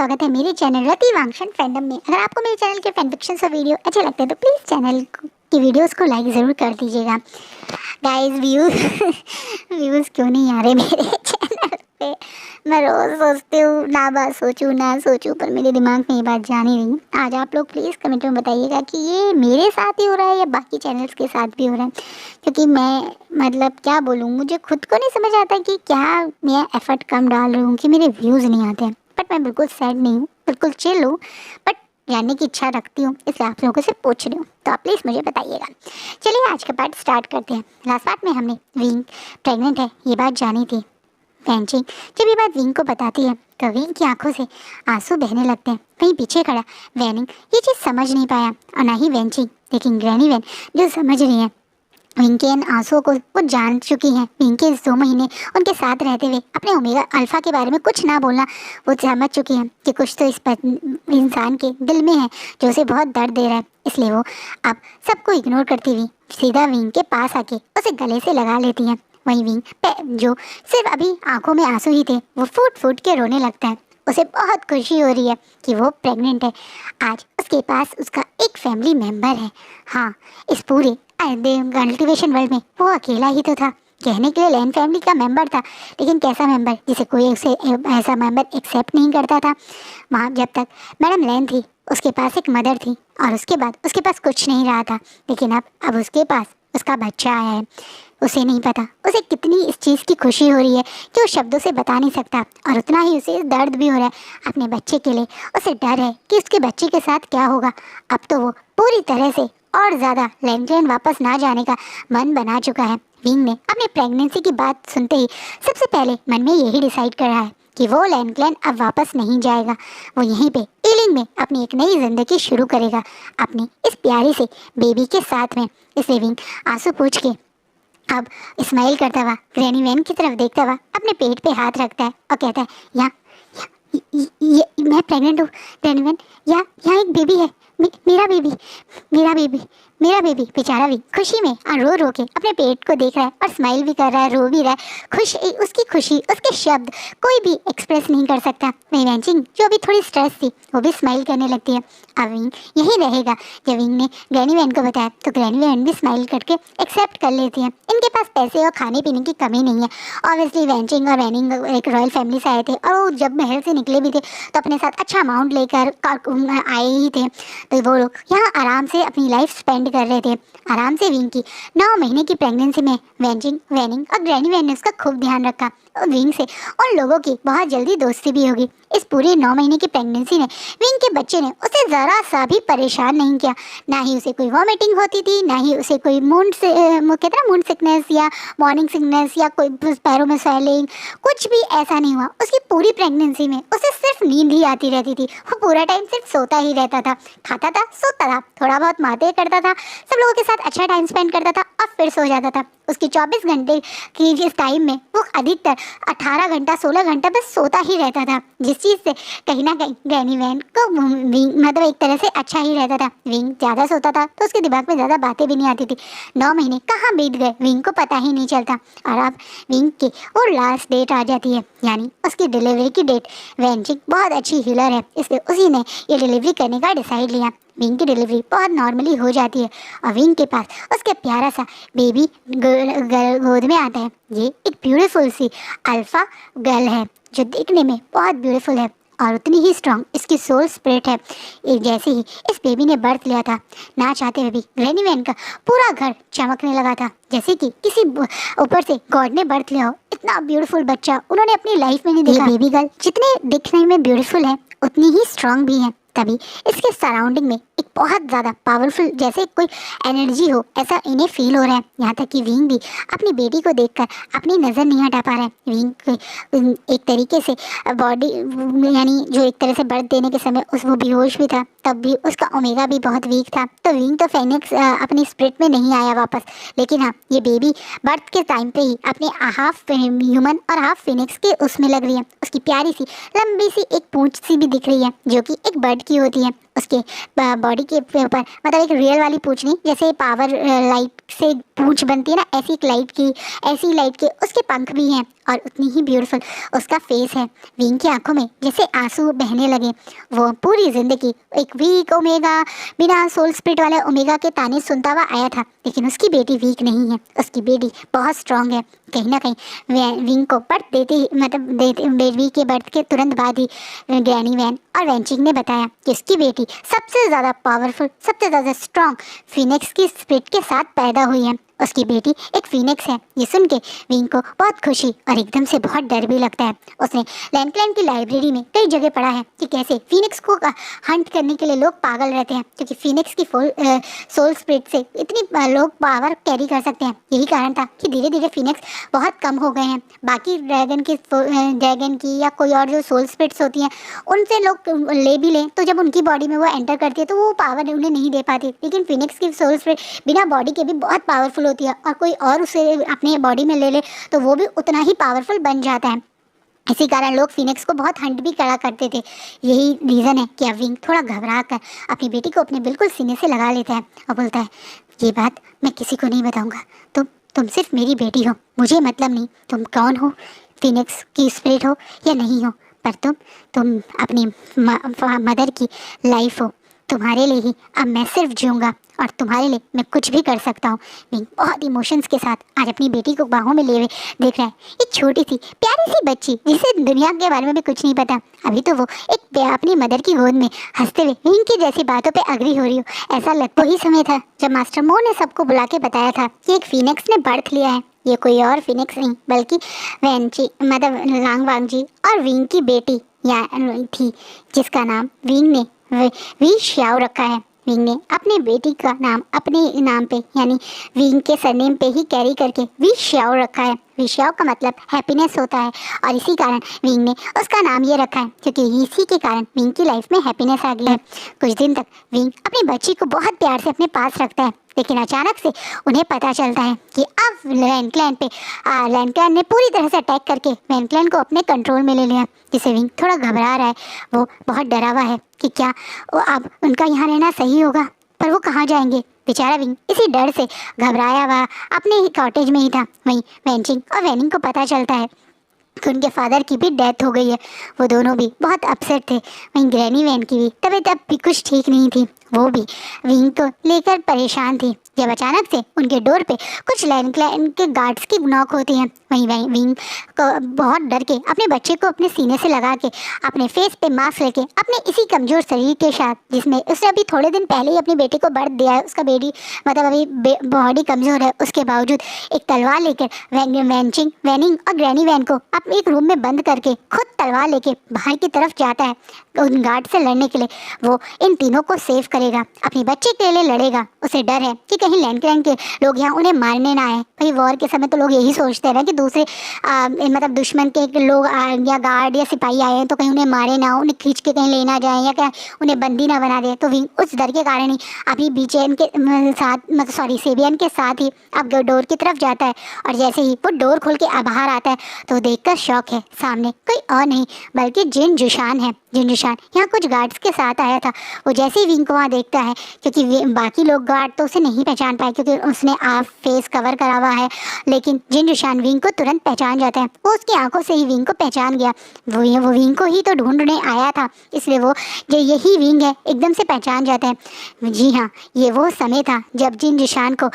स्वागत है मेरे चैनल रति वांगशन फैंडम में। अगर आपको मेरे चैनल के फैन फिक्शंस और वीडियो अच्छे लगते हैं तो प्लीज़ चैनल की वीडियोस को लाइक ज़रूर कर दीजिएगा। गाइस व्यूज़ क्यों नहीं आ रहे मेरे चैनल पे? मैं रोज़ सोचती हूँ, ना सोचूँ पर मेरे दिमाग में ये बात जा नहीं रही। आज आप लोग प्लीज़ कमेंट में बताइएगा कि ये मेरे साथ ही हो रहा है या बाकी चैनल्स के साथ भी हो रहा है, क्योंकि मैं मतलब क्या बोलूँ, मुझे खुद को नहीं समझ आता कि क्या मैं एफर्ट कम डाल रही हूँ कि मेरे व्यूज़ नहीं आते हैं। बट मैं बिल्कुल सैड नहीं हूँ, बिल्कुल चिल हूँ, बट जानने की इच्छा रखती हूँ, इसलिए आप लोगों से पूछ रही हूँ, तो आप प्लीज़ मुझे बताइएगा। चलिए आज का पार्ट स्टार्ट करते हैं। लास्ट पार्ट में हमने विंग प्रेग्नेंट है ये बात जानी थी। वेंची जब ये बात विंग को बताती है तो विंग की आंखों से आंसू बहने लगते हैं। वहीं पीछे खड़ा वैनिंग ये चीज़ समझ नहीं पाया और ना ही वेंची, लेकिन ग्रैनी वैन जो समझ रही है विंग के इन आंसुओं को वो जान चुकी हैं। विंग के इस 2 महीने उनके साथ रहते हुए अपने ओमेगा अल्फा के बारे में कुछ ना बोलना वो समझ चुकी हैं कि कुछ तो इस इंसान के दिल में है जो उसे बहुत दर्द दे रहा है। इसलिए वो अब सबको इग्नोर करती हुई सीधा विंग के पास आके उसे गले से लगा लेती हैं। वहीं विंग जो सिर्फ अभी आंखों में आंसू ही थे वो फूट फूट के रोने लगता है। उसे बहुत खुशी हो रही है कि वो प्रेग्नेंट है। आज उसके पास उसका एक फैमिली मेंबर है। हाँ, इस पूरे कल्टिवेशन वर्ल्ड में वो अकेला ही तो था। कहने के लिए लैन फैमिली का मेंबर था, लेकिन कैसा मेंबर जिसे कोई उसे ऐसा मेंबर एक्सेप्ट नहीं करता था। वहाँ जब तक मैडम लैन थी उसके पास एक मदर थी और उसके बाद उसके पास कुछ नहीं रहा था, लेकिन अब उसके पास उसका बच्चा आया है। उसे नहीं पता उसे कितनी इस चीज़ की खुशी हो रही है कि वो शब्दों से बता नहीं सकता, और उतना ही उसे दर्द भी हो रहा है अपने बच्चे के लिए। उसे डर है कि उसके बच्चे के साथ क्या होगा। अब तो वो पूरी तरह से और ज़्यादा लैंडलैंड वापस ना जाने का मन बना चुका है। विंग ने अपनी प्रेगनेंसी की बात सुनते ही सबसे पहले मन में यही डिसाइड कर रहा है कि वो लैंडलैंड अब वापस नहीं जाएगा। वो यहीं पे ईलिंग में अपनी एक नई जिंदगी शुरू करेगा अपनी इस प्यारी से बेबी के साथ में। इसलिए विंग आंसू पूछ के अब स्माइल करता हुआ ग्रैनी वैन की तरफ देखता हुआ अपने पेट पे हाथ रखता है और कहता है, यहाँ मैं प्रेग्नेंट हूँ ग्रैनी वैन, यहाँ एक बेबी है, मेरा बेबी मेरा बेबी मेरा बेबी। बेचारा भी खुशी में और रो रो के अपने पेट को देख रहा है और स्माइल भी कर रहा है, रो भी रहा है। उसकी खुशी उसके शब्द कोई भी एक्सप्रेस नहीं कर सकता। वहीं वैंचिंग जो अभी थोड़ी स्ट्रेस थी वो भी स्माइल करने लगती है। अब विंग यही रहेगा। जब विंग ने ग्रैनी वैन को बताया तो ग्रैनी वैन भी स्माइल करके एक्सेप्ट कर लेती है। इनके पास पैसे और खाने पीने की कमी नहीं है। ऑब्वियसली वैंचिंग और वैनिंग एक रॉयल फैमिली से आए थे और वो जब महल से निकले भी थे तो अपने साथ अच्छा अमाउंट लेकर आए ही थे। तो वो लोग यहाँ आराम से अपनी लाइफ स्पेंड कर रहे थे। आराम से विंग की 9 महीने की प्रेगनेंसी में वैनिंग और ग्रैनी वैन ने उसका खूब ध्यान रखा। और विंग से उन लोगों की बहुत जल्दी दोस्ती भी होगी। इस पूरे 9 महीने की प्रेगनेंसी में विंग के बच्चे ने उसे ज़रा सा भी परेशान नहीं किया। ना ही उसे कोई वॉमिटिंग होती थी, ना ही उसे कोई मूड सिकनेस या मॉर्निंग सिकनेस या कोई पैरों में स्वेलिंग, कुछ भी ऐसा नहीं हुआ। उसकी पूरी प्रेगनेंसी में उसे सिर्फ नींद ही आती रहती थी। वो पूरा टाइम सिर्फ सोता ही रहता था, खाता था, सोता था, थोड़ा बहुत बातें करता था, सब लोगों के साथ अच्छा टाइम स्पेंड करता था और फिर सो जाता था। उसकी 24 घंटे की इस टाइम में वो अधिकतर 18 घंटा 16 घंटा बस सोता ही रहता था, जिस चीज़ से कहीं ना कहीं ग्रैनी वैन को मतलब एक तरह से अच्छा ही रहता था। विंग ज़्यादा सोता था तो उसके दिमाग में ज़्यादा बातें भी नहीं आती थी। 9 महीने कहाँ बीत गए विंग को पता ही नहीं चलता। और अब विंग की वो लास्ट डेट आ जाती है, यानी उसकी डिलीवरी की डेट। वैंचिंग बहुत अच्छी हीलर है, इसलिए उसी ने ये डिलीवरी करने का डिसाइड लिया। विंग की डिलीवरी बहुत नॉर्मली हो जाती है और विंग के पास उसके प्यारा सा बेबी गोद में आता है। ये एक ब्यूटीफुल सी अल्फा गर्ल है जो दिखने में बहुत ब्यूटीफुल है और उतनी ही स्ट्रांग इसकी सोल स्पिरिट है। एक जैसे ही इस बेबी ने बर्थ लिया था, ना चाहते हुए भी ग्रैनी वैन का पूरा घर चमकने लगा था, जैसे कि किसी ऊपर से गॉड ने बर्थ लिया हो। इतना ब्यूटीफुल बच्चा उन्होंने अपनी लाइफ में नहीं देखा। बेबी गर्ल जितने दिखने में ब्यूटीफुल है उतनी ही स्ट्रांग भी है। तभी इसके सराउंडिंग में एक बहुत ज़्यादा पावरफुल जैसे कोई एनर्जी हो ऐसा इन्हें फील हो रहा है। यहाँ तक कि विंग भी अपनी बेटी को देखकर अपनी नज़र नहीं हटा पा रहा है। विंग एक तरीके से बॉडी यानी जो एक तरह से बर्थ देने के समय वो बेहोश भी था, तब भी उसका ओमेगा भी बहुत वीक था। तो विंग तो फेनिक्स अपनी स्पिरिट में नहीं आया वापस, लेकिन हाँ ये बेबी बर्थ के टाइम पे ही अपने हाफ ह्यूमन और हाफ फिनिक्स के उसमें लग रही है। उसकी प्यारी सी लंबी सी एक पूंछ सी भी दिख रही है जो कि एक बर्ड की होती है। उसके बॉडी के ऊपर, मतलब एक रियल वाली पूंछ नहीं, जैसे पावर लाइट से पूंछ बनती है ना, ऐसी एक लाइट की, ऐसी लाइट के उसके पंख भी हैं और उतनी ही ब्यूटीफुल उसका फेस है। विंग की आंखों में जैसे आंसू बहने लगे। वो पूरी जिंदगी एक वीक ओमेगा, बिना सोल स्प्रिट वाले ओमेगा के ताने सुनता हुआ आया था, लेकिन उसकी बेटी वीक नहीं है, उसकी बेटी बहुत स्ट्रांग है। कहीं ना कहीं विंग को बर्थ देते ही, मतलब बेबी के बर्थ के तुरंत बाद ही ग्रैनी वैन और वैनचिंग ने बताया कि उसकी बेटी सबसे ज़्यादा पावरफुल, सबसे ज़्यादा स्ट्रांग फीनिक्स की स्पिरिट के साथ पैदा हुई है। उसकी बेटी एक फीनिक्स है। ये सुन के विंग को बहुत खुशी और एकदम से बहुत डर भी लगता है। उसने लैंडक्लैन की लाइब्रेरी में कई जगह पढ़ा है कि कैसे फीनिक्स को हंट करने के लिए लोग पागल रहते हैं, क्योंकि फीनिक्स की सोल स्पिरिट से इतनी लोग पावर कैरी कर सकते हैं। यही कारण था कि धीरे धीरे फीनिक्स बहुत कम हो गए हैं। बाकी ड्रैगन की या कोई और जो सोल स्पिरिट्स होती हैं उनसे लोग ले भी लें तो जब उनकी बॉडी में वो एंटर करती है तो वो पावर उन्हें नहीं दे पाती, लेकिन फीनिक्स की सोल स्पिरिट बिना बॉडी के भी बहुत पावरफुल होती है और कोई और उसे अपने बॉडी में ले ले तो वो भी उतना ही पावरफुल बन जाता है। इसी कारण लोग फीनिक्स को बहुत हंट भी करा करते थे। यही रीज़न है कि अब विंग थोड़ा घबरा कर अपनी बेटी को अपने बिल्कुल सीने से लगा लेता है और बोलता है, ये बात मैं किसी को नहीं बताऊंगा, तुम सिर्फ मेरी बेटी हो, मुझे मतलब नहीं तुम कौन हो, फीनिक्स की स्पिरिट हो या नहीं हो, पर तुम अपनी मदर की लाइफ हो, तुम्हारे लिए ही अब मैं सिर्फ जीऊँगा और तुम्हारे लिए मैं कुछ भी कर सकता हूँ। विंग बहुत इमोशंस के साथ आज अपनी बेटी को बाहों में लिए हुए देख रहा है। एक छोटी सी प्यारी सी बच्ची जिसे दुनिया के बारे में भी कुछ नहीं पता, अभी तो वो एक अपनी मदर की गोद में हंसते हुए विंग की जैसी बातों पे एग्री हो रही हो ऐसा लगता। वही समय था जब मास्टर मो ने सबको बुला के बताया था कि एक फीनिक्स ने बर्थ लिया है। ये कोई और फीनिक्स नहीं बल्कि वैनची, मतलब लांग वांगजी और विंग की बेटी या थी, जिसका नाम विंग ने वी श्याओ रखा है। विंग ने अपने बेटी का नाम अपने नाम पे यानी विंग के सरनेम पे ही कैरी करके वी श्याओ रखा है। वी श्याओ का मतलब हैप्पीनेस होता है और इसी कारण विंग ने उसका नाम ये रखा है, क्योंकि इसी के कारण विंग की लाइफ में हैप्पीनेस आ गई है। कुछ दिन तक विंग अपनी बच्ची को बहुत प्यार से अपने पास रखता है, लेकिन अचानक से उन्हें पता चलता है कि अब लैंडक्लैन ने पूरी तरह से अटैक करके लैंडक्लैन को अपने कंट्रोल में ले लिया, जिससे विंग थोड़ा घबरा रहा है। वो बहुत डरा हुआ है कि क्या अब उनका यहाँ रहना सही होगा, पर वो कहाँ जाएंगे। बेचारा विंग इसी डर से घबराया हुआ अपने ही कॉटेज में ही था। वहीं वैनचिंग और वैनिंग को पता चलता है कि उनके फादर की भी डेथ हो गई है। वो दोनों भी बहुत अपसेट थे। वहीं ग्रैनी वैन की भी तबीयत अब भी कुछ ठीक नहीं थी, वो भी विंग को लेकर परेशान थी। जब अचानक से उनके डोर पे कुछ लैंडक्लैन के गार्ड्स की नॉक होती है। वहीं विंग को बहुत डर के अपने बच्चे को अपने सीने से लगा के अपने फेस पे मास्क लेके अपने इसी कमज़ोर शरीर के साथ, जिसमें उसने अभी थोड़े दिन पहले ही अपनी बेटी को बर्थ दिया है, उसका बेटी मतलब अभी बॉडी कमज़ोर है, उसके बावजूद एक तलवार लेकर वैनिंग और ग्रैनी वैन को अपने एक रूम में बंद करके खुद तलवार लेके बाहर की तरफ जाता है उन गार्ड से लड़ने के लिए। वो इन तीनों को सेव करेगा, अपने बच्चे के लिए लड़ेगा। उसे डर है कि कहीं लैंडक्लैन के लोग यहाँ उन्हें मारने ना आए। भाई वॉर के समय तो लोग यही सोचते हैं ना कि दूसरे मतलब दुश्मन के लोग या गार्ड या सिपाही आए हैं तो कहीं उन्हें मारे ना, उन्हें खींच के कहीं ले ना जाए या क्या उन्हें बंदी ना बना दे। तो विंग उस डर के कारण ही अभी बीचेन के साथ मतलब सेबियन के साथ ही अब डोर की तरफ जाता है। और जैसे ही वो डोर खोल के बाहर आता है तो देखकर शौक है, सामने कोई और नहीं बल्कि जिन जुशान है। जिन जुशान यहाँ कुछ गार्ड्स के साथ आया था। वो जैसे ही विंग को वहाँ देखता है, क्योंकि बाकी लोग गार्ड तो उसे नहीं पहचान पाए क्योंकि उसने आप फेस कवर करा हुआ है, लेकिन जिन जुशान विंग को तुरंत पहचान जाता है। वो उसकी आंखों से ही विंग को पहचान गया। वो विंग को ही तो ढूंढने आया था, इसलिए वो जो यही विंग है एकदम से पहचान जाता है। जी हाँ, ये वो समय था जब जिन जुशान को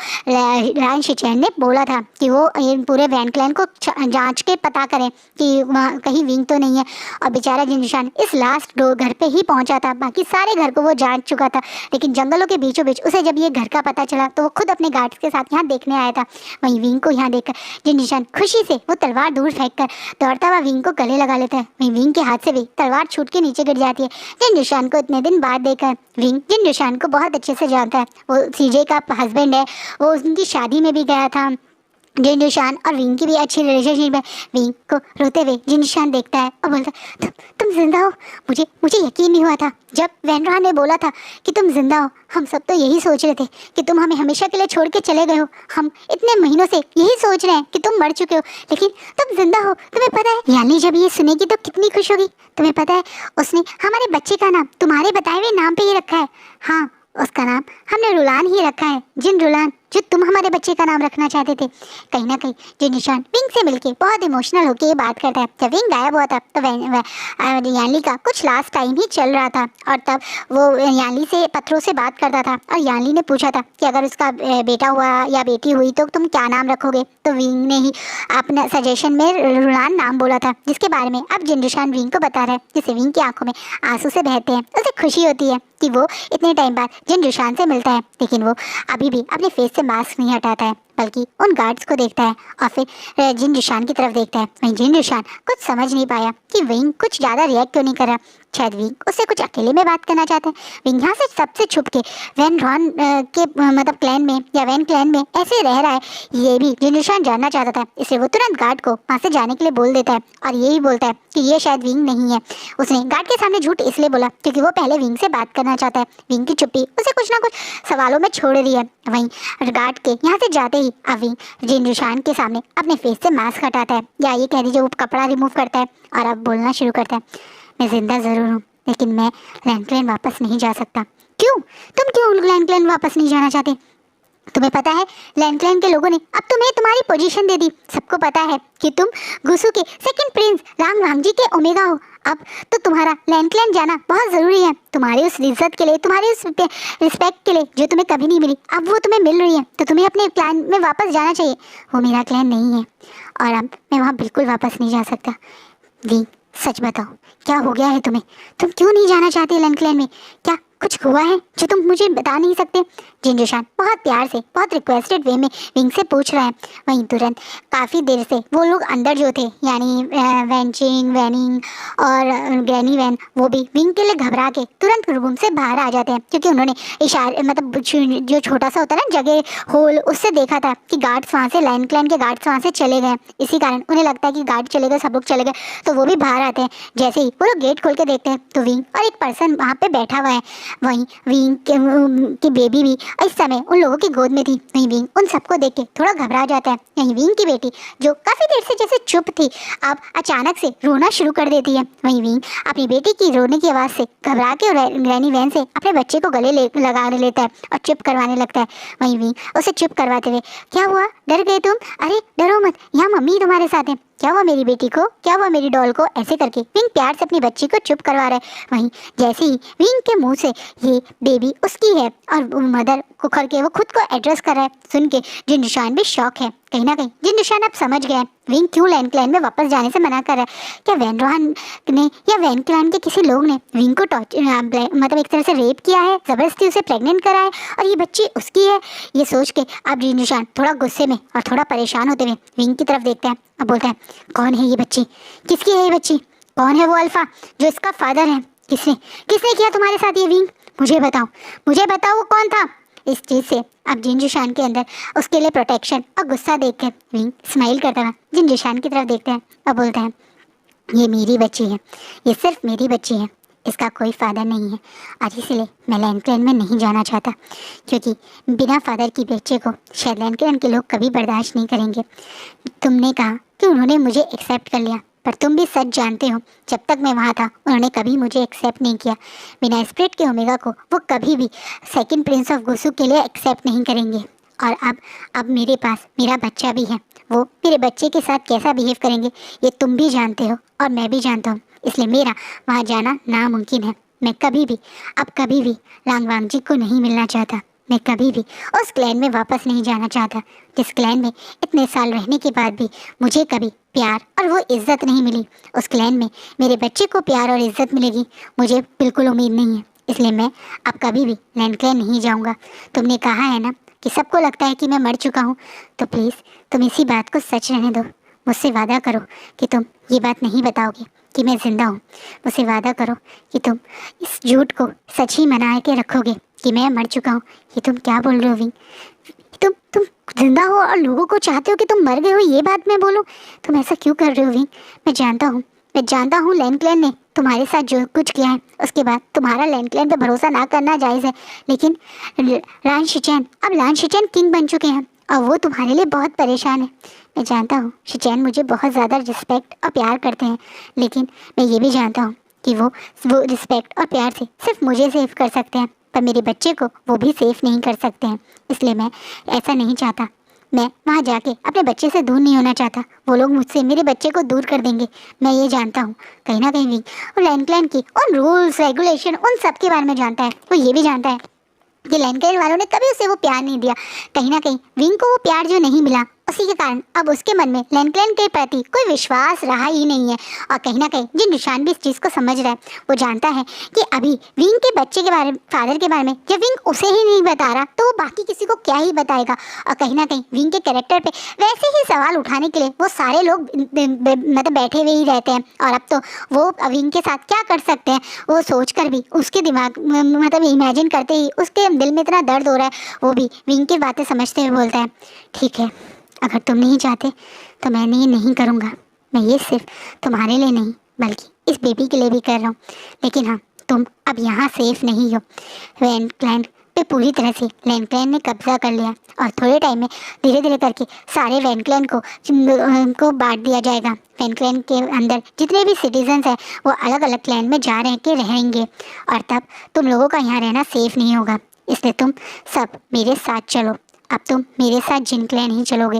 रान शिचैन ने बोला था कि वो पूरे वैनक्लैन को जांच के पता करें कि वहाँ कहीं विंग तो नहीं है। और बेचारा जिन जुशान इस लास्ट घर पे ही पहुंचा था, बाकी सारे घर को वो जांच चुका था, लेकिन जंगलों के बीचों बीच उसे जब ये घर का पता चला तो वो खुद अपने गार्ड्स के साथ यहाँ देखने आया था। वहीं विंग को यहाँ देखकर जिन जुशान खुशी से वो तलवार दूर फेंककर दौड़ता हुआ विंग को गले लगा लेता है। वहीं विंग के हाथ से भी तलवार छूट के नीचे गिर जाती है। जिन जुशान को इतने दिन बाद देखकर विंग जिन जुशान को बहुत अच्छे से जानता है। वो सीजे का हस्बैंड है, वो उनकी शादी में भी गया था। जिन जुशान और विंग की भी अच्छी रिलेशनशिप है। विंग को रोते हुए जिन जुशान देखता है और बोलता है, तुम जिंदा हो। मुझे यकीन नहीं हुआ था जब वैनरा ने बोला था कि तुम जिंदा हो। हम सब तो यही सोच रहे थे कि तुम हमें हमेशा के लिए छोड़ के चले गए हो। हम इतने महीनों से यही सोच रहे हैं कि तुम मर चुके हो, लेकिन तुम जिंदा हो। तुम्हें पता है यानी जब ये सुनेगी तो कितनी खुश होगी। तुम्हें पता है उसने हमारे बच्चे का नाम तुम्हारे बताए हुए नाम पे ही रखा है। हाँ, उसका नाम हमने रुलान ही रखा है, जिन रुलान, जो तुम हमारे बच्चे का नाम रखना चाहते थे। कहीं ना कहीं जिन निशान विंग से मिलके बहुत इमोशनल होके ये बात करता है। जब विंग गायब हुआ था तो यानली का कुछ लास्ट टाइम ही चल रहा था और तब वो यानली से पत्थरों से बात करता था और यानली ने पूछा था कि अगर उसका बेटा हुआ या बेटी हुई तो तुम क्या नाम रखोगे। तो विंग ने ही अपना सजेशन में रुलान नाम बोला था, जिसके बारे में अब जिन निशान विंग को बता रहा है, जिससे विंग की आंखों में आंसू से बहते हैं। उसे खुशी होती है कि वो इतने टाइम बाद जिन निशान से मिलता है, लेकिन वो अभी भी अपने फेस से मास्क नहीं हटाता है, बल्कि उन गार्ड्स को देखता है और फिर जिन निशान की तरफ देखता है। वहीं जिन निशान कुछ समझ नहीं पाया कि विंग कुछ ज़्यादा रिएक्ट क्यों नहीं कर रहा। शायद विंग उससे कुछ अकेले में बात करना चाहता है। विंग यहाँ से सबसे छुप के वैन रॉन के मतलब क्लैन में या वैन क्लैन में ऐसे रह रहा है, ये भी जिन निशान जानना चाहता था। इसलिए वो तुरंत गार्ड को वहाँ से जाने के लिए बोल देता है और यही बोलता है कि ये शायद विंग नहीं है। उसने गार्ड के सामने झूठ इसलिए बोला क्योंकि वो पहले विंग से बात करना चाहता है। विंग की चुप्पी उसे कुछ ना कुछ सवालों में छोड़ रही है। वहीं गार्ड के यहाँ से जाते ही अब विंग जिन निशान के सामने अपने फेस से मास्क हटाता है, या ये कह दीजिए वो कपड़ा रिमूव करता है और अब बोलना शुरू करता है, मैं जिंदा ज़रूर हूँ लेकिन मैं लैंडक्लैन वापस नहीं जा सकता। क्यों? तुम क्यों लैंडक्लैन वापस नहीं जाना चाहते? तुम्हें पता है लैंडक्लैन के लोगों ने अब तुम्हें तुम्हारी पोजीशन दे दी। सबको पता है कि तुम गुसु के सेकंड प्रिंस रांग जी के ओमेगा हो। अब तो तुम्हारा लैंडक्लैन जाना बहुत ज़रूरी है, तुम्हारी उस इज्जत के लिए, तुम्हारी उस रिस्पेक्ट के लिए जो तुम्हें कभी नहीं मिली। अब वो तुम्हें मिल रही है तो तुम्हें अपने क्लैन में वापस जाना चाहिए। वो मेरा क्लैन नहीं है और अब मैं वहाँ बिल्कुल वापस नहीं जा सकता। वी सच बताओ क्या हो गया है तुम्हें? तुम क्यों नहीं जाना चाहते लैंडक्लैन में? क्या कुछ हुआ है जो तुम मुझे बता नहीं सकते? जिन निशान बहुत प्यार से, बहुत रिक्वेस्टेड वे में विंग से पूछ रहा है। वहीं तुरंत काफ़ी देर से वो लोग अंदर जो थे, यानी वैनचिंग, वैनिंग और ग्रैनी वैन, वो भी विंग के लिए घबरा के तुरंत रूम से बाहर आ जाते हैं, क्योंकि उन्होंने इशारे मतलब जो छोटा सा होता है ना जगह होल, उससे देखा था कि गार्ड्स वहाँ से लैंडक्लैन के गार्ड्स वहाँ से चले गए। इसी कारण उन्हें लगता है कि गार्ड चले गए, सब लोग चले गए, तो वो भी बाहर आते हैं। जैसे ही वो लोग गेट खोल के देखते हैं तो विंग और एक पर्सन वहाँ पे बैठा हुआ है। वहीं विंग की बेबी भी इस समय उन लोगों की गोद में थी। वहीं विंग उन सबको देख के थोड़ा घबरा जाता है। यहीं विंग की बेटी जो काफ़ी देर से जैसे चुप थी, अब अचानक से रोना शुरू कर देती है। वहीं विंग अपनी बेटी की रोने की आवाज़ से घबरा के ग्रैनी वैन से अपने बच्चे को गले लगा लेता है और चुप करवाने लगता है। वहीं विंग उसे चुप करवाते हुए, क्या हुआ, डर गए तुम? अरे डरो मत, यहाँ मम्मी तुम्हारे साथ है। क्या हुआ मेरी बेटी को, क्या हुआ मेरी डॉल को? ऐसे करके विंग प्यार से अपनी बच्ची को चुप करवा रहा है। वहीं जैसे ही विंग के मुंह से ये बेबी उसकी है और मदर को करके वो खुद को एड्रेस कर रहा है, सुन के जिन निशान भी शॉक है। कहीं ना कहीं जिन निशान अब समझ गए विंग क्यों लैंडक्लैन में वापस जाने से मना कर रहा है। क्या वैन रोहन ने या वैन क्लैन के किसी लोग ने विंग को मतलब एक तरह से रेप किया है, ज़बरदस्ती उसे प्रेग्नेंट करा है और ये बच्ची उसकी है? ये सोच के अब जिन निशान थोड़ा गुस्से में और थोड़ा परेशान होते हुए विंग की तरफ देखता है। अब बोलता है, कौन है ये बच्ची? किसकी है ये बच्ची? कौन है वो अल्फा जो इसका फादर है? किसने किसने किया तुम्हारे साथ ये विंग? मुझे बताओ वो कौन था? इस चीज़ से अब जिन निशान के अंदर उसके लिए प्रोटेक्शन और गुस्सा देख कर विंग स्माइल करता हुआ जिन निशान की तरफ देखते हैं और बोलता है, ये मेरी बच्ची है, ये सिर्फ मेरी बच्ची है, इसका कोई फादर नहीं है और इसलिए मैं लैंडक्लैन में नहीं जाना चाहता, क्योंकि बिना फादर की बच्चे को शायद लैंडक्लैन के लोग कभी बर्दाश्त नहीं करेंगे। तुमने कहा कि उन्होंने मुझे एक्सेप्ट कर लिया, पर तुम भी सच जानते हो जब तक मैं वहाँ था उन्होंने कभी मुझे एक्सेप्ट नहीं किया। बिना स्प्रिट के ओमेगा को वो कभी भी सेकंड प्रिंस ऑफ गुसु के लिए एक्सेप्ट नहीं करेंगे। और अब मेरे पास मेरा बच्चा भी है, वो मेरे बच्चे के साथ कैसा बिहेव करेंगे ये तुम भी जानते हो और मैं भी जानता हूँ, इसलिए मेरा वहाँ जाना नामुमकिन है। मैं कभी भी लांगवांग जी को नहीं मिलना चाहता। मैं कभी भी उस क्लैन में वापस नहीं जाना चाहता जिस क्लैन में इतने साल रहने के बाद भी मुझे कभी प्यार और वो इज़्ज़त नहीं मिली। उस क्लैन में मेरे बच्चे को प्यार और इज़्ज़त मिलेगी मुझे बिल्कुल उम्मीद नहीं है, इसलिए मैं अब कभी भी लैंडक्लैन नहीं जाऊंगा। तुमने कहा है ना कि सबको लगता है कि मैं मर चुका हूँ, तो प्लीज़ तुम इसी बात को सच रहने दो। मुझसे वादा करो कि तुम ये बात नहीं बताओगे कि मैं ज़िंदा हूँ। मुझसे वादा करो कि तुम इस झूठ को सच ही मना के रखोगे कि मैं मर चुका हूँ। ये तुम क्या बोल रहे हो विंग? तुम जिंदा हो और लोगों को चाहते हो कि तुम मर गए हो, ये बात मैं बोलूँ? तुम ऐसा क्यों कर रहे हो विंग? मैं जानता हूँ लैंडक्लैन ने तुम्हारे साथ जो कुछ किया है उसके बाद तुम्हारा लैंडक्लैन पे भरोसा ना करना जायज़ है, लेकिन लान शिचैन किंग बन चुके हैं और वो तुम्हारे लिए बहुत परेशान है। मैं जानता हूँ शिचैन मुझे बहुत ज़्यादा रिस्पेक्ट और प्यार करते हैं, लेकिन मैं ये भी जानता हूँ कि वो रिस्पेक्ट और प्यार से सिर्फ मुझे सेव कर सकते हैं, पर मेरे बच्चे को वो भी सेफ नहीं कर सकते हैं, इसलिए मैं ऐसा नहीं चाहता। मैं वहाँ जाके अपने बच्चे से दूर नहीं होना चाहता। वो लोग मुझसे मेरे बच्चे को दूर कर देंगे, मैं ये जानता हूँ। कहीं ना कहीं विंग और लैंड की उन रूल्स रेगुलेशन उन सब के बारे में जानता है। वो ये भी जानता है कि लैंड वालों ने कभी उसे वो प्यार नहीं दिया। कहीं ना कहीं विंग को वो प्यार जो नहीं मिला, उसी के कारण अब उसके मन में लैंड के प्रति कोई विश्वास रहा ही नहीं है। और कहीं ना कहीं जिन निशान भी इस चीज़ को समझ रहा है, वो जानता है कि अभी विंग के बच्चे के बारे में, फादर के बारे में जब विंग उसे ही नहीं बता रहा तो वो बाकी किसी को क्या ही बताएगा। और कहीं ना कहीं विंग के कैरेक्टर पे वैसे ही सवाल उठाने के लिए वो सारे लोग मतलब बैठे हुए ही रहते हैं। और अब तो वो विंग के साथ क्या कर सकते हैं, वो सोच कर भी उसके दिमाग मतलब इमेजिन करते ही उसके दिल में इतना दर्द हो रहा है। वो भी विंग की बातें समझते हुए बोलता है, ठीक है, अगर तुम नहीं चाहते तो मैं ये नहीं करूँगा। मैं ये सिर्फ तुम्हारे लिए नहीं बल्कि इस बेबी के लिए भी कर रहा हूँ। लेकिन हाँ, तुम अब यहाँ सेफ नहीं हो। वैनक्लैन पे पूरी तरह से लैंडक्लैन ने कब्जा कर लिया और थोड़े टाइम में धीरे धीरे करके सारे वैनक्लैन को बांट दिया जाएगा। वैनक्लैन के अंदर जितने भी सिटीजन्स हैं वो अलग अलग क्लैन में जा रह के रहेंगे और तब तुम लोगों का यहाँ रहना सेफ नहीं होगा। इसलिए तुम सब मेरे साथ चलो। अब तुम मेरे साथ जिन क्लैन ही चलोगे।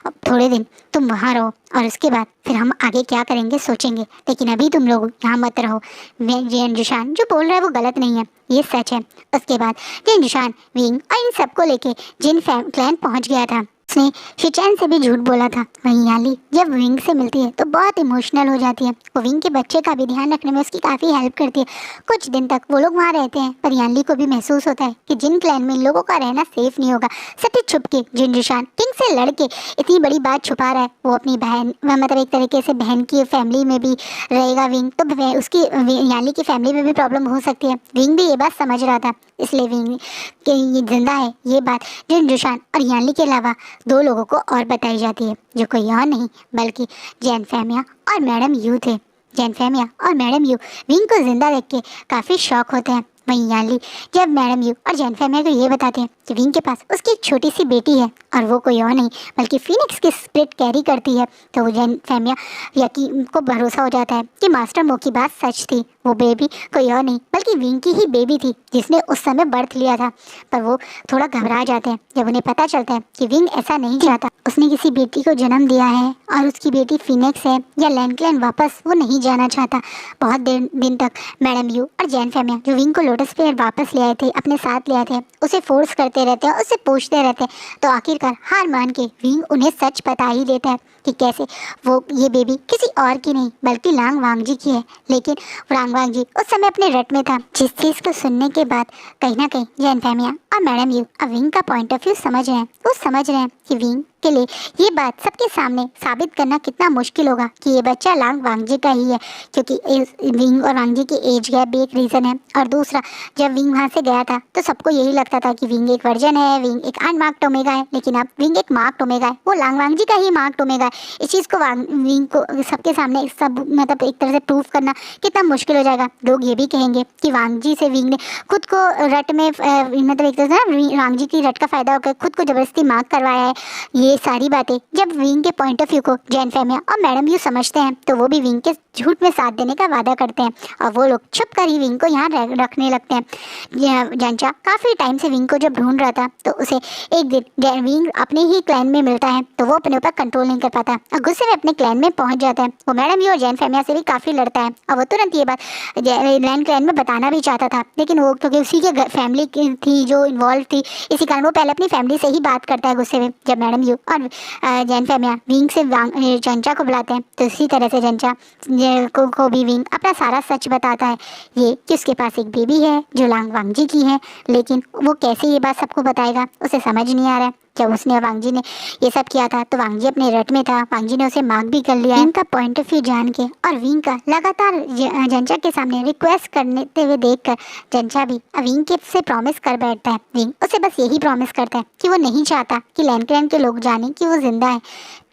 अब थोड़े दिन तुम वहाँ रहो और उसके बाद फिर हम आगे क्या करेंगे सोचेंगे। लेकिन अभी तुम लोग यहाँ मत रहो। जिन जुशान जो बोल रहा है वो गलत नहीं है, ये सच है। उसके बाद जिन जुशान विंग और इन सबको लेके जिन क्लैन पहुँच गया था, उसने शिचैन से भी झूठ बोला था। वहीं याली जब विंग से मिलती है तो बहुत इमोशनल हो जाती है। वो विंग के बच्चे का भी ध्यान रखने में उसकी काफ़ी हेल्प करती है। कुछ दिन तक वो लोग वहाँ रहते हैं, पर याली को भी महसूस होता है कि जिन क्लैन में इन लोगों का रहना सेफ नहीं होगा। सटी छुप के जिन जुशान किंग से लड़के इतनी बड़ी बात छुपा रहा है, वो अपनी बहन मतलब एक तरीके से बहन की फैमिली में भी रहेगा विंग, तो उसकी याली की फैमिली में भी प्रॉब्लम हो सकती है। विंग भी ये बात समझ रहा था, इसलिए विंग कि ये जिंदा है ये बात जिन जुशान और याली के अलावा दो लोगों को और बताई जाती है, जो कोई और नहीं बल्कि जैन फेमिया और मैडम यू थे। जैन फेमिया और मैडम यू विंग को जिंदा देख के काफ़ी शौक होते हैं। वहीं याली जब मैडम यू और जैन फेमिया को ये बताते हैं कि विंग के पास उसकी एक छोटी सी बेटी है और वो कोई और नहीं बल्कि फिनिक्स की स्पिरिट कैरी करती है, तो वो जैन फेमिया यकीन को भरोसा हो जाता है कि मास्टर मो की बात सच थी। वो बेबी कोई और नहीं बल्कि विंग की ही बेबी थी जिसने उस समय बर्थ लिया था। पर वो थोड़ा घबरा जाते हैं जब उन्हें पता चलता है कि विंग ऐसा नहीं चाहता। उसने किसी बेटी को जन्म दिया है और उसकी बेटी फिनिक्स है या लैंडक्लैन वापस वो नहीं जाना चाहता। बहुत दिन तक मैडम यू और जैन फेमिया जो विंग को लोटस पे वापस ले आए थे, अपने साथ ले आए थे, उसे फोर्स करते रहते हैं, उससे पूछते रहते हैं। तो आखिरकार हार मान के विंग उन्हें सच बता ही देता है कि कैसे वो ये बेबी किसी और की नहीं बल्कि लांग वांगजी की है। लेकिन लांग वांगजी उस समय अपने रट में था। जिस चीज़ को सुनने के बाद कहीं ना कहीं जैन फेमिया और मैडम यू अब विंग का पॉइंट ऑफ व्यू समझ रहे हैं। वो समझ रहे हैं कि विंग के लिए ये बात सबके सामने साबित करना कितना मुश्किल होगा कि ये बच्चा लांग वांगजी का ही है, क्योंकि विंग और वांगजी की एज गैप भी एक रीज़न है। और दूसरा, जब विंग वहाँ से गया था तो सबको यही लगता था कि विंग एक वर्जन है, विंग एक अनमार्क्ड ओमेगा है, लेकिन अब विंग एक मार्क्ड ओमेगा है। वो लांग वांगजी का ही मार्क्ड ओमेगा है। इस चीज़ को विंग को सबके सामने सब मतलब एक तरह से प्रूफ करना कितना मुश्किल हो जाएगा। लोग ये भी कहेंगे कि वांगजी से विंग ने खुद को रट में मतलब एक तरह से वांगजी की रट का फ़ायदा होकर खुद को ज़बरदस्ती मार्क करवाया है। ये सारी बातें जब विंग के पॉइंट ऑफ व्यू को जैन फेमिया और मैडम यू समझते हैं तो वो भी विंग के झूठ में साथ देने का वादा करते हैं और वो लोग छुप कर ही विंग को यहाँ रखने लगते हैं। जंचा काफ़ी टाइम से विंग को जब ढूंढ रहा था तो उसे एक दिन विंग अपने ही क्लैन में मिलता है, तो वो अपने ऊपर कंट्रोल नहीं कर पाता और गुस्से में अपने क्लैन में पहुंच जाता है। वो मैडम यू और जैन फेमिया से भी काफ़ी लड़ता है और वो तुरंत ये बात लैंड क्लैन में बताना भी चाहता था, लेकिन वो क्योंकि उसी के फैमिली थी जो इन्वॉल्व थी, इसी कारण वो पहले अपनी फैमिली से ही बात करता है गुस्से में। जब मैडम यू और जैन फेमिया विंग से जंचा को बुलाते हैं तो इसी तरह से जंचा को भी विंग अपना सारा सच बताता है, ये कि उसके पास एक बेबी है जो लांग वांगजी की है। लेकिन वो कैसे ये बात सबको बताएगा उसे समझ नहीं आ रहा है। जब उसने वांगजी ने ये सब किया था तो वांगजी अपने रट में था, वांगजी ने उसे मार्क भी कर लिया। विंग का पॉइंट ऑफ व्यू जान के और विंग का लगातार जंचा के सामने रिक्वेस्ट करते हुए देखकर जंचा भी विंग के से प्रॉमिस कर बैठता है। विंग उसे बस यही प्रॉमिस करता है कि वो नहीं चाहता कि लैंडक्लैन के लोग जाने कि वो जिंदा है।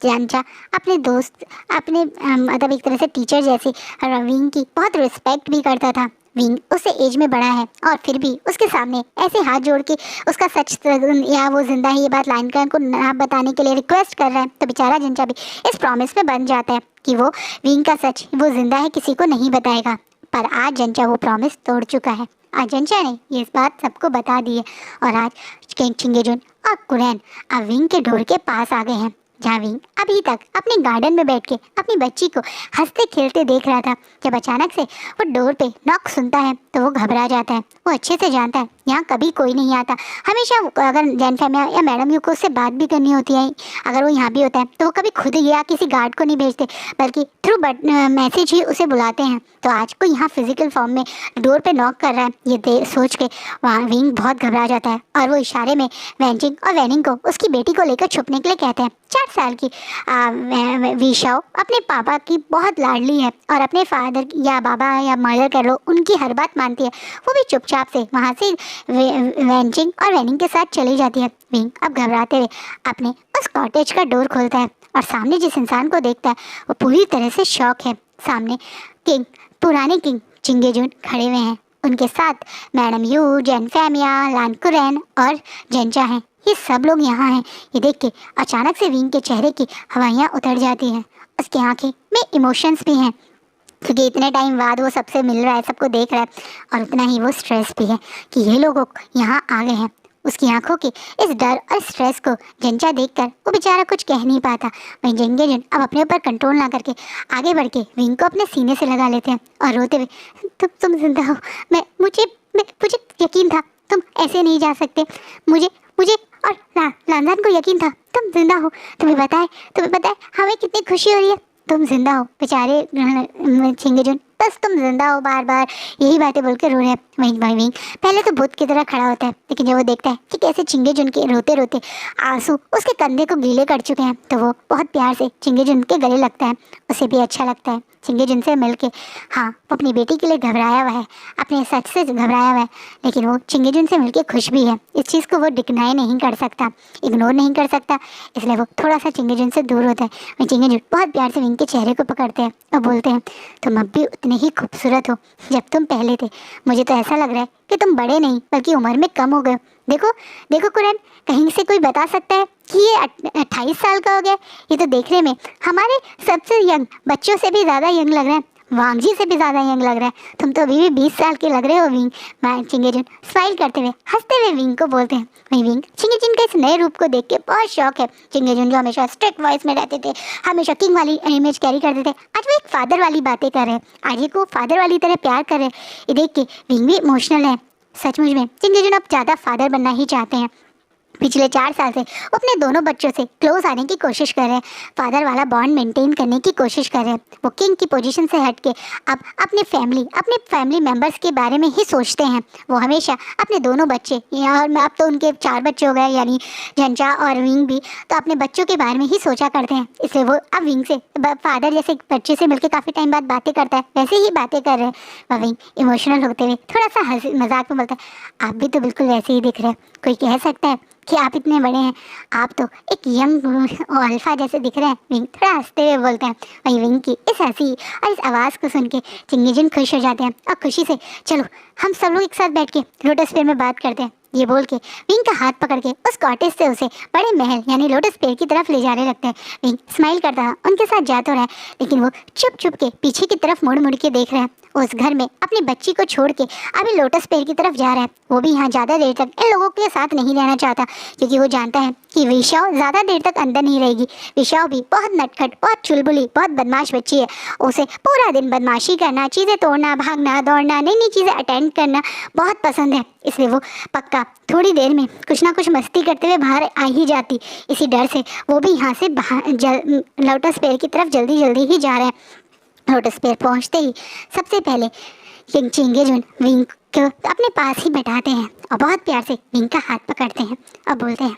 जंचा अपने दोस्त अपने मतलब एक तरह से टीचर जैसी विंग की बहुत रिस्पेक्ट भी करता था। विंग उससे एज में बड़ा है और फिर भी उसके सामने ऐसे हाथ जोड़ के उसका सच या वो जिंदा है ये बात लैंडक्लैन को ना बताने के लिए रिक्वेस्ट कर रहा है, तो बेचारा जंचा भी इस प्रॉमिस में बन जाता है कि वो विंग का सच वो जिंदा है किसी को नहीं बताएगा। पर आज जंचा वो प्रॉमिस तोड़ चुका है। आज जंचा ने ये बात सबको बता दी है और आज चिंगेजुन और कुरैन अब विंग के डोर के पास आ गए हैं, जहाँ विंग अभी तक अपने गार्डन में बैठ के अपनी बच्ची को हंसते खेलते देख रहा था। जब अचानक से वो डोर पे नॉक सुनता है तो वो घबरा जाता है। वो अच्छे से जानता है यहाँ कभी कोई नहीं आता। हमेशा अगर जैन फैम या मैडम यू को उससे बात भी करनी होती है, अगर वो यहाँ भी होता है तो वो कभी खुद या किसी गार्ड को नहीं भेजते, बल्कि थ्रू मैसेज ही उसे बुलाते हैं। तो आज को यहाँ फिजिकल फॉर्म में डोर पे नॉक कर रहा है, ये सोच के वहाँ विंग बहुत घबरा जाता है और वो इशारे में वेंजिंग और वैनिंग को उसकी बेटी को लेकर छुपने के लिए कहते हैं। 4 साल की विशाओ अपने पापा की बहुत लाडली है और अपने फादर या बाबा या मदर कर लो उनकी हर बात मानती है। वो भी चुपचाप से वहाँ से वेंजिंग और वैनिंग के साथ चली जाती है। विंग अब घबराते हुए अपने उस कॉटेज का डोर खोलता है और सामने जिस इंसान को देखता है वो पूरी तरह से शॉक है। सामने किंग, पुराने किंग चिंगेजुन खड़े हुए हैं। उनके साथ मैडम यू, जैन फैमिया, लान कुरैन और जेंचा हैं। ये सब लोग यहाँ हैं। ये देख के अचानक से विंग के चेहरे की हवाइयाँ उतर जाती हैं। उसकी आंखें में इमोशंस भी हैं, क्योंकि इतने टाइम बाद वो सबसे मिल रहा है, सबको देख रहा है, और उतना ही वो स्ट्रेस भी है कि ये लोग यहाँ आ गए हैं। उसकी आंखों की इस डर और स्ट्रेस को जेंचा देखकर वो बेचारा कुछ कह नहीं पाता। वहीं चिंगेजुन अब अपने ऊपर कंट्रोल ना करके आगे बढ़ के विंग को अपने सीने से लगा लेते हैं और रोते हुए, तुम जिंदा हो, मुझे यकीन था तुम ऐसे नहीं जा सकते, मुझे और लानजान को यकीन था तुम जिंदा हो। तुम्हें बताए हमें कितनी खुशी हो रही है, तुम जिंदा हो। बेचारे चिंगेजुन बस तुम जिंदा हो बार बार यही बातें बोल के रो रहे हैं। वहीं पहले तो भूत की तरह खड़ा होता है, लेकिन जब वो देखता है कि कैसे चिंगेजुन के रोते रोते आंसू उसके कंधे को गीले कर चुके हैं तो वो बहुत प्यार से चिंगेजुन के गले लगता है। उसे भी अच्छा लगता है चिंगेजुन से मिलके। हाँ, वो अपनी बेटी के लिए घबराया हुआ है, अपने सच से घबराया हुआ है, लेकिन वो चिंगेजुन से मिलके खुश भी है। इस चीज़ को वो डिनाई नहीं कर सकता, इग्नोर नहीं कर सकता, इसलिए वो थोड़ा सा चिंगेजुन से दूर होता है। वहीं चिंगेजुन बहुत प्यार से विंग के चेहरे को पकड़ते हैं और बोलते हैं, तुम अब भी उतने ही खूबसूरत हो जब तुम पहले थे। मुझे तो ऐसा लग रहा है कि तुम बड़े नहीं बल्कि उम्र में कम हो गए। देखो कुरैन, कहीं से कोई बता सकता है कि ये 28 साल का हो गया? ये तो देखने में हमारे सबसे यंग बच्चों से भी ज़्यादा यंग लग रहा है, वांगजी से भी ज़्यादा यंग लग रहा है। तुम तो अभी भी 20 साल के लग रहे हो विंग। चिंगेजुन स्माइल करते हुए हंसते हुए विंग को बोलते हैं। वहीं विंग चिंगेजुन के इस नए रूप को देख के बहुत शौक है। चिंगेजुन जो हमेशा स्ट्रिक्ट वॉइस में रहते थे, हमेशा किंग वाली इमेज कैरी करते थे, आज वो एक फादर वाली बातें कर रहे हैं, आज एक वो फादर वाली तरह प्यार कर रहे हैं। ये देख के विंग भी इमोशनल है। सचमुच में चिंगेजुन अब ज़्यादा फादर बनना ही चाहते हैं। पिछले 4 साल से वो अपने दोनों बच्चों से क्लोज आने की कोशिश कर रहे हैं, फादर वाला बॉन्ड मेंटेन करने की कोशिश कर रहे हैं। वो किंग की पोजीशन से हट के अब अपने फैमिली मेंबर्स के बारे में ही सोचते हैं। वो हमेशा अपने दोनों बच्चे, और अब तो उनके 4 बच्चे हो गए, यानी झंझा और विंग भी, तो अपने बच्चों के बारे में ही सोचा करते हैं। इसलिए वो अब विंग से फादर जैसे बच्चे से मिलकर काफ़ी टाइम बाद बातें करता है, वैसे ही बातें कर रहे हैं। वह विंग इमोशनल होते हुए थोड़ा सा हंसी मजाक में बोलता है, आप भी तो बिल्कुल वैसे ही दिख रहे हैं। कोई कह सकता है कि आप इतने बड़े हैं, आप तो एक यंग अल्फा जैसे दिख रहे हैं। विंग थोड़ा हंसते हुए बोलते हैं। वहीं विंग की इस हंसी और इस आवाज़ को सुन के चिंगेजुन खुश हो जाते हैं और खुशी से, चलो हम सब लोग एक साथ बैठ के लोटस पेड़ में बात करते हैं, ये बोल के विंग का हाथ पकड़ के उस कॉटेज से उसे बड़े महल यानी लोटस पेड़ की तरफ ले जाने लगते हैं। विंग स्माइल करता है, उनके साथ जा तो रहा है, लेकिन वो चुप के पीछे की तरफ मुड़ के देख रहे हैं। उस घर में अपनी बच्ची को छोड़ के अभी लोटस पेड़ की तरफ जा रहा है। वो भी यहाँ ज़्यादा देर तक इन लोगों के साथ नहीं रहना चाहता, क्योंकि वो जानता है कि विशाओ ज़्यादा देर तक अंदर नहीं रहेगी। विशाओ भी बहुत नटखट, बहुत चुलबुली, बहुत बदमाश बच्ची है। उसे पूरा दिन बदमाशी करना, चीज़ें तोड़ना, भागना, दौड़ना, नई नई चीज़ें अटेंड करना बहुत पसंद है। इसलिए वो पक्का थोड़ी देर में कुछ ना कुछ मस्ती करते हुए बाहर आ ही जाती। इसी डर से वो भी यहाँ से लोटस पेड़ की तरफ जल्दी ही जा रहे हैं। लोटस पेड़ पहुँचते ही सबसे पहले चिंगेजुन विंग को अपने पास ही बैठाते हैं और बहुत प्यार से विंग का हाथ पकड़ते हैं और बोलते हैं,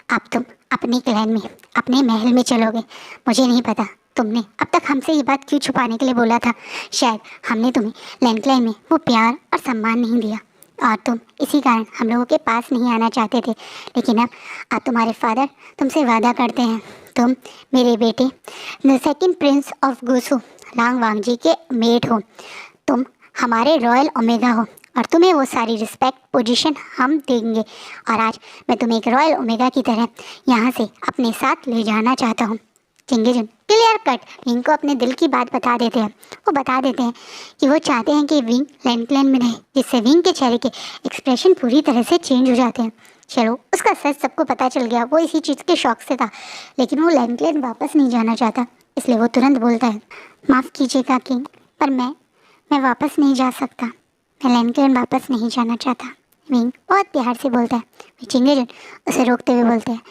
अब तुम अपने क्लैन में, अपने महल में चलोगे। मुझे नहीं पता तुमने अब तक हमसे ये बात क्यों छुपाने के लिए बोला था। शायद हमने तुम्हें लैन क्लैन में वो प्यार और सम्मान नहीं दिया और तुम इसी कारण हम लोगों के पास नहीं आना चाहते थे। लेकिन अब तुम्हारे फादर तुमसे वादा करते हैं, तुम मेरे बेटे द सेकंड प्रिंस ऑफ गुसु लांग वांगजी के मेट हो, तुम हमारे रॉयल ओमेगा हो और तुम्हें वो सारी रिस्पेक्ट पोजीशन हम देंगे। और आज मैं तुम्हें एक रॉयल ओमेगा की तरह यहाँ से अपने साथ ले जाना चाहता हूँ। चिंगेजुन क्लियर क्लियर कट विंग को अपने दिल की बात बता देते हैं। वो बता देते हैं कि वो चाहते हैं कि विंग लैंड क्लैन में रहे, जिससे विंग के चेहरे के एक्सप्रेशन पूरी तरह से चेंज हो जाते हैं। चलो, उसका सच सबको पता चल गया। वो इसी चीज़ के शौक से था, लेकिन वो लैंड क्लैन वापस नहीं जाना चाहता। इसलिए वो तुरंत बोलता है, माफ़ कीजिएगा किंग, पर मैं वापस नहीं जा सकता। मैं लैंड क्लैन वापस नहीं जाना चाहता। विंग बहुत प्यार से बोलता है। चिंगेजन उसे रोकते हुए बोलते हैं,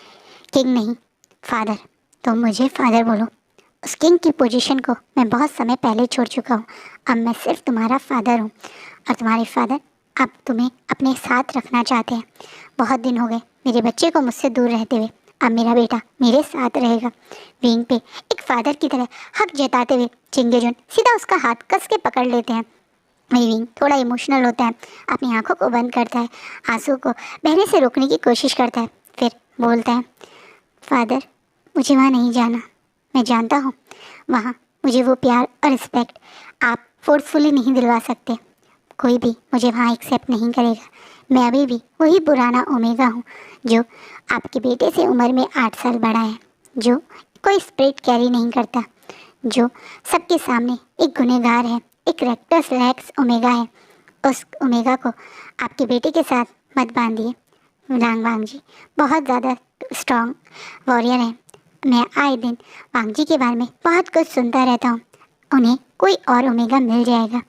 किंग नहीं, फादर। तुम मुझे फादर बोलो। उस किंग की पोजीशन को मैं बहुत समय पहले छोड़ चुका हूँ। अब मैं सिर्फ तुम्हारा फादर हूँ, और तुम्हारे फादर अब तुम्हें अपने साथ रखना चाहते हैं। बहुत दिन हो गए मेरे बच्चे को मुझसे दूर रहते हुए। अब मेरा बेटा मेरे साथ रहेगा। विंग पे एक फादर की तरह हक जताते हुए चिंगेजन सीधा उसका हाथ कस के पकड़ लेते हैं। विंग थोड़ा इमोशनल होता है, अपनी आंखों को बंद करता है, आंसू को बहने से रोकने की कोशिश करता है, फिर बोलता है, फादर मुझे वहाँ नहीं जाना। मैं जानता हूँ वहाँ मुझे वो प्यार और रिस्पेक्ट आप फोर्सफुली नहीं दिलवा सकते। कोई भी मुझे वहाँ एक्सेप्ट नहीं करेगा। मैं अभी भी वही पुराना ओमेगा हूँ जो आपके बेटे से उम्र में 8 साल बड़ा है, जो कोई स्पिरिट कैरी नहीं करता, जो सबके सामने एक गुनहगार है, एक रेक्टस लैक्स ओमेगा है। उस ओमेगा को आपके बेटे के साथ मत बांधिए। लांग वांग जी बहुत ज़्यादा स्ट्रॉन्ग वॉरियर है। मैं आए दिन वांग जी के बारे में बहुत कुछ सुनता रहता हूँ। उन्हें कोई और ओमेगा मिल जाएगा,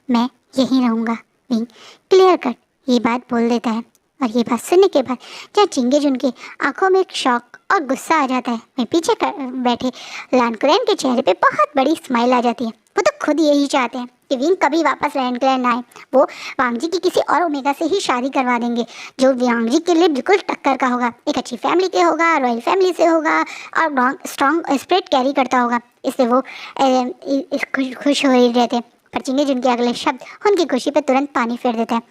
मैं यहीं रहूँगा। विंग क्लियर कट ये बात बोल देता है, और ये बात सुनने के बाद जहाँ चिंगेजन के आंखों में एक शौक और गुस्सा आ जाता है, मैं पीछे बैठे लैंड क्लैन के चेहरे पे बहुत बड़ी स्माइल आ जाती है। वो तो खुद यही चाहते हैं कि विंग कभी वापस लैंड क्लैन ना आए। वो वांग जी की किसी और ओमेगा से ही शादी करवा देंगे, जो वांग जी के लिए बिल्कुल टक्कर का होगा, एक अच्छी फैमिली के होगा, रॉयल फैमिली से होगा, और स्ट्रॉन्ग स्पिरिट कैरी करता होगा। इससे वो खुश हो ही रहते। पर चिंगेजन के अगले शब्द उनकी खुशी पे तुरंत पानी फेर देता है।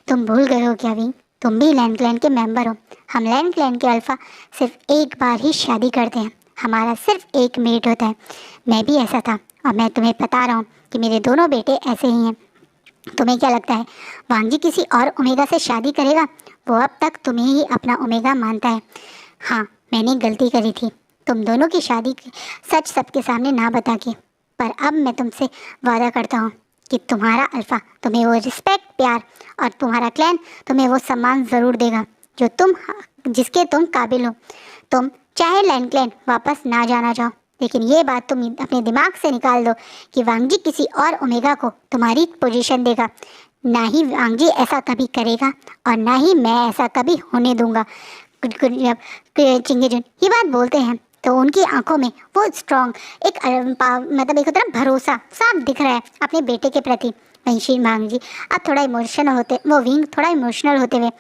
तुम भूल गए हो क्या विंग, तुम भी लैंड क्लैन के मेंबर हो। हम लैंड क्लैन के अल्फा सिर्फ एक बार ही शादी करते हैं, हमारा सिर्फ एक मेट होता है। मैं भी ऐसा था, और मैं तुम्हें बता रहा हूँ कि मेरे दोनों बेटे ऐसे ही हैं। तुम्हें क्या लगता है वांग जी किसी और ओमेगा से शादी करेगा? वो अब तक तुम्हें ही अपना ओमेगा मानता है। हाँ, मैंने गलती करी थी तुम दोनों की शादी की सच सबके सामने ना बता के। पर अब मैं तुमसे वादा करता हूँ कि तुम्हारा अल्फा तुम्हें वो रिस्पेक्ट, प्यार, और तुम्हारा क्लैन तुम्हें वो सम्मान ज़रूर देगा जो जिसके तुम काबिल हो। तुम चाहे लैंड क्लैन वापस ना जाना चाहो, लेकिन ये बात तुम अपने दिमाग से निकाल दो कि वांग जी किसी और ओमेगा को तुम्हारी पोजीशन देगा। ना ही वांग जी ऐसा कभी करेगा, और ना ही मैं ऐसा कभी होने दूंगा। जब चिंगेजन ये बात बोलते हैं तो उनकी आंखों में वो स्ट्रॉन्ग मतलब एक तरह भरोसा साफ दिख रहा है अपने बेटे के प्रति। वहीं वांग जी अब थोड़ा इमोशनल होते, वो विंग थोड़ा इमोशनल होते हुए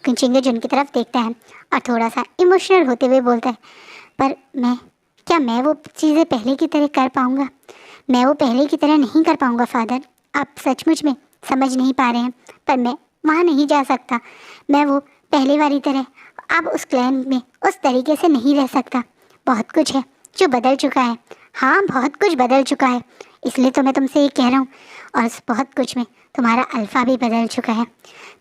चिंगेजन की तरफ देखता है, और थोड़ा सा इमोशनल होते हुए बोलता है, पर क्या मैं वो चीज़ें पहले की तरह कर पाऊँगा? मैं वो पहले की तरह नहीं कर पाऊँगा फादर। आप सचमुच में समझ नहीं पा रहे हैं, पर मैं वहाँ नहीं जा सकता। मैं वो पहले वाली तरह अब उस क्लैन में उस तरीके से नहीं रह सकता। बहुत कुछ है जो बदल चुका है। हाँ, बहुत कुछ बदल चुका है, इसलिए तो मैं तुमसे ये कह रहा हूँ। और उस बहुत कुछ में तुम्हारा अल्फ़ा भी बदल चुका है।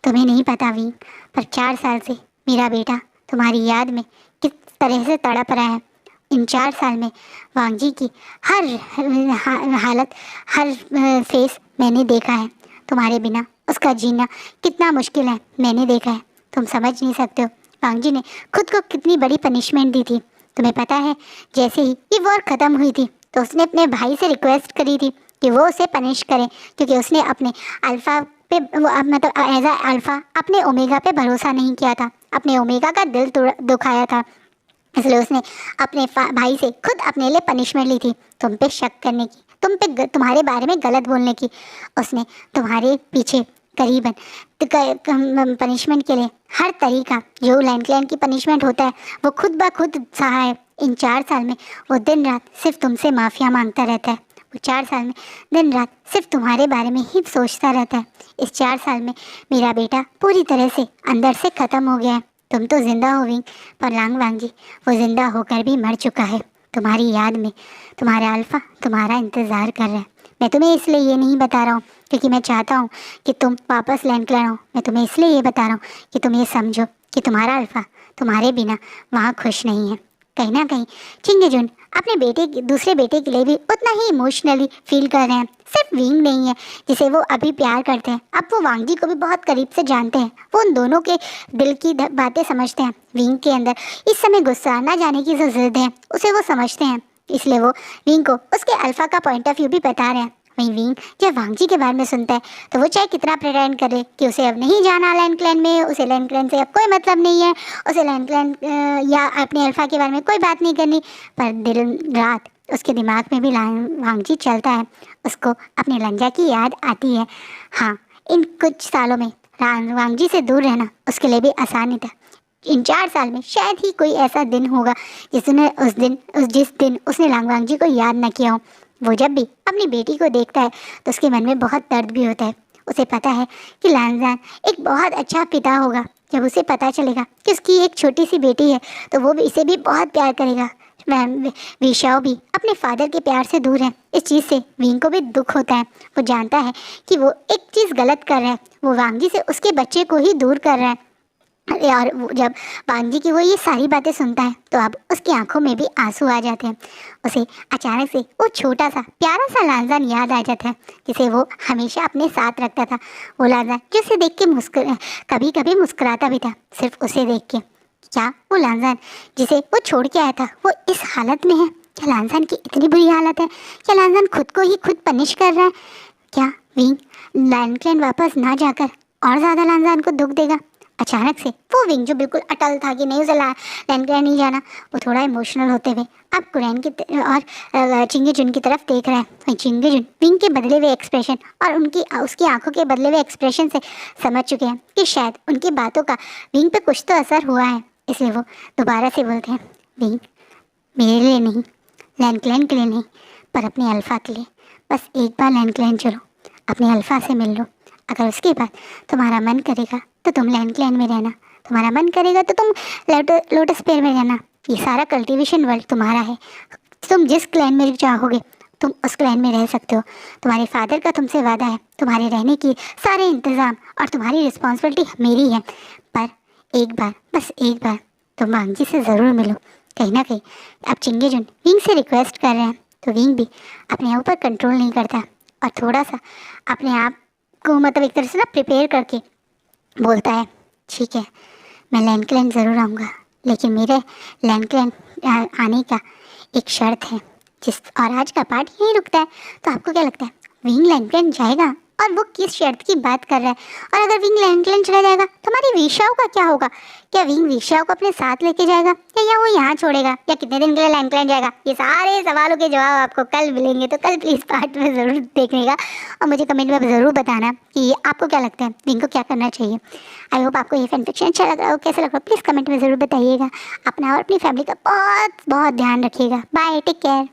तुम्हें नहीं पता विंग, पर 4 साल से मेरा बेटा तुम्हारी याद में किस तरह से तड़प रहा है। इन 4 साल में वांग जी की हर हालत, हर फेस मैंने देखा है। तुम्हारे बिना उसका जीना कितना मुश्किल है मैंने देखा है। तुम समझ नहीं सकते हो वांग जी ने खुद को कितनी बड़ी पनिशमेंट दी थी। तुम्हें पता है, जैसे ही ये वॉर ख़त्म हुई थी तो उसने अपने भाई से रिक्वेस्ट करी थी कि वो उसे पनिश करे, क्योंकि उसने अपने अल्फ़ा पे मतलब एज अ अल्फ़ा अपने ओमेगा पे भरोसा नहीं किया था, अपने ओमेगा का दिल दुखाया था। इसलिए उसने अपने भाई से खुद अपने लिए पनिशमेंट ली थी, तुम पे शक करने की, तुम्हारे बारे में गलत बोलने की। उसने तुम्हारे पीछे करीबन पनिशमेंट के लिए हर तरीका जो लैंड क्लैन की पनिशमेंट होता है वो खुद ब खुद सहा है। इन 4 साल में वो दिन रात सिर्फ तुमसे माफ़िया मांगता रहता है। वो 4 साल में दिन रात सिर्फ तुम्हारे बारे में ही सोचता रहता है। इस 4 साल में मेरा बेटा पूरी तरह से अंदर से ख़त्म हो गया है। तुम तो जिंदा हो विंग, पर लांग वांग जी वो जिंदा होकर भी मर चुका है। तुम्हारी याद में तुम्हारा अल्फ़ा तुम्हारा इंतज़ार कर रहा है। मैं तुम्हें इसलिए ये नहीं बता रहा हूँ क्योंकि मैं चाहता हूँ कि तुम वापस लैंड क्लैन हो। मैं तुम्हें इसलिए ये बता रहा हूँ कि तुम ये समझो कि तुम्हारा अल्फ़ा तुम्हारे बिना वहाँ खुश नहीं है। कहीं ना कहीं चिंगेजुन अपने दूसरे बेटे के लिए भी उतना ही इमोशनली फील कर रहे हैं। सिर्फ विंग नहीं है जिसे वो अभी प्यार करते हैं, अब वो वांग जी को भी बहुत करीब से जानते हैं। वो उन दोनों के दिल की बातें समझते हैं। विंग के अंदर इस समय गुस्सा ना जाने की जो जिद है उसे वो समझते हैं, इसलिए वो विंग को उसके अल्फा का पॉइंट ऑफ व्यू भी बता रहे हैं। वहीं विंग जब वांग जी के बारे में सुनता है तो वो चाहे कितना प्रिटेंड करे कि उसे अब नहीं जाना लैंड क्लैन में, उसे लैंड क्लैन से अब कोई मतलब नहीं है, उसे लैंड क्लैन या अपने अल्फा के बारे में कोई बात नहीं करनी, पर दिन रात उसके दिमाग में भी वांग जी चलता है। उसको अपने लंजा की याद आती है। हाँ, इन कुछ सालों में वांग जी से दूर रहना उसके लिए भी आसान नहीं था। इन 4 साल में शायद ही कोई ऐसा दिन होगा जिस दिन उसने वांग जी को याद न किया हो। वो जब भी अपनी बेटी को देखता है तो उसके मन में बहुत दर्द भी होता है। उसे पता है कि लानजान एक बहुत अच्छा पिता होगा। जब उसे पता चलेगा कि उसकी एक छोटी सी बेटी है तो वो भी इसे भी बहुत प्यार करेगा। विशाओ भी अपने फादर के प्यार से दूर है। इस चीज़ से विंग को भी दुख होता है। वो जानता है कि वो एक चीज़ गलत कर रहा है, वो वांग जी से उसके बच्चे को ही दूर कर रहा है। और जब वांग जी की वो ये सारी बातें सुनता है तो अब उसकी आंखों में भी आंसू आ जाते हैं। उसे अचानक से वो छोटा सा प्यारा सा लानजान याद आ जाता है जिसे वो हमेशा अपने साथ रखता था। वो लानजान जिसे देख के कभी कभी मुस्कुराता भी था, सिर्फ उसे देख के। क्या वो लानजान जिसे वो छोड़ के आया था वो इस हालत में है? क्या लानजान की इतनी बुरी हालत है? क्या लानजान खुद को ही खुद पनिश कर रहा है? क्या विंग लैंड क्लैन वापस ना जाकर और ज़्यादा लानजान को दुख देगा? अचानक से वो विंग जो बिल्कुल अटल था कि नहीं उसे लैंड क्लैन नहीं जाना, वो थोड़ा इमोशनल होते हुए अब कुरैन की और चिंगेजुन की तरफ देख रहा है। वहीं चिंगेजुन विंग के बदले हुए एक्सप्रेशन और उसकी आंखों के बदले हुए एक्सप्रेशन से समझ चुके हैं कि शायद उनकी बातों का विंग पे कुछ तो असर हुआ है। इसलिए वो दोबारा से बोलते हैं, विंग मेरे लिए नहीं, लैंड क्लैन के लिए नहीं, पर अपने अल्फा के लिए बस एक बार लैंड क्लैन चलो, अपने अल्फा से मिल लो। अगर उसके बाद तुम्हारा मन करेगा तो तुम लैंड क्लैन में रहना, तुम्हारा मन करेगा तो तुम लोटस पेयर में रहना। ये सारा कल्टीवेशन वर्ल्ड तुम्हारा है। तुम जिस क्लैन में चाहोगे तुम उस क्लैन में रह सकते हो। तुम्हारे फादर का तुमसे वादा है, तुम्हारे रहने की सारे इंतज़ाम और तुम्हारी रिस्पॉन्सिबिलिटी मेरी है। पर एक बार, बस एक बार तुम वांग जी से ज़रूर मिलो। कहीं ना कहीं अब चिंगेजुन विंग से रिक्वेस्ट कर रहे हैं तो विंग भी अपने ऊपर कंट्रोल नहीं करता और थोड़ा सा अपने आप को मतलब एक तरह से ना प्रिपेयर करके बोलता है, ठीक है मैं लैंड क्लैन ज़रूर आऊँगा, लेकिन मेरे लैंड क्लैन आने का एक शर्त है। और आज का पार्ट यहीं रुकता है। तो आपको क्या लगता है विंग लैंड क्लैन जाएगा? और वो किस शर्त की बात कर रहा है? और अगर विंग लैंड क्लैन चला जाएगा तो हमारी विशाओ का क्या होगा? क्या विंग विशाओ को अपने साथ लेके जाएगा या वो यहाँ छोड़ेगा, या कितने दिन के लिए लैंड क्लैन जाएगा? ये सारे सवालों के जवाब आपको कल मिलेंगे, तो कल प्लीज़ पार्ट में ज़रूर देखिएगा और मुझे कमेंट में ज़रूर बताना कि आपको क्या लगता है विंग को क्या करना चाहिए। आई होप आपको ये फैन फिक्शन अच्छा लग रहा हो, कैसा लग रहा हो प्लीज़ कमेंट में ज़रूर बताइएगा। अपना और अपनी फैमिली का बहुत बहुत ध्यान रखिएगा। Bye, take care.